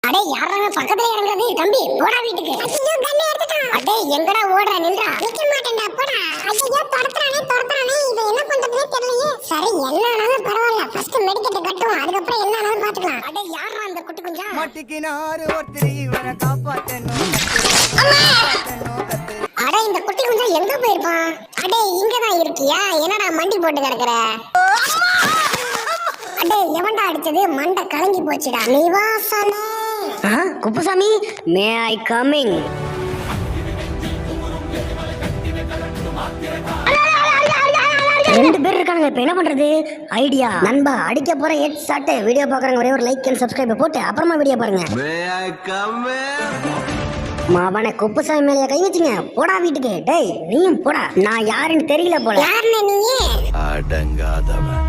அடே யாரங்க பக்கத்துல இறங்குறது? தம்பி போடா வீட்டுக்கு. ஐயோ கண்ணை எடுத்துட்டான். அடே எங்கடா ஓடுற? நில்றா. நிக்க மாட்டேன்டா போடா. ஐயோ தடுத்துறானே இது என்ன பண்றதுனே தெரியலையே. சரி என்னானாலும் பரவாயில்ல. ஃபர்ஸ்ட் மெடிக்கெட் கட்டுவோம். அதுக்கு அப்புறம் என்னானாலும் பாத்துக்கலாம். அடே யாரா அந்த குட்டி குஞ்சா? மாட்டிக்கினாரு ஒருத்தர் இவரை காப்பாத்தணும். அட இந்த குட்டி குஞ்சா எங்க போயிருப்பான்? அடே இங்கதான் இருக்கியா? என்னடா மண்டி போட்டு கிடக்குற? அடே எவன்டா அடிச்சது? மண்டை கலங்கி போச்சுடா. நிவாசனே. குப்புசாமி, மே ஐ கமிங்? ரெண்டு பேர் இருக்காங்க, இப்ப என்ன பண்றது? ஐடியா நண்பா, அடிக்க போற ஹெட் ஷாட். வீடியோ பாக்குறவங்க ஒரே ஒரு லைக் அண்ட் சப்ஸ்கிரைப் போட்டு அப்புறமா வீடியோ பாருங்க. மாவன குப்புசாமி மேல கை வச்சுங்க. போடா வீட்டுக்கு. டேய் நீயும் போடா. நான் யாருன்னு தெரியல போல. யாருன்னு நீ? அடங்காதவன்.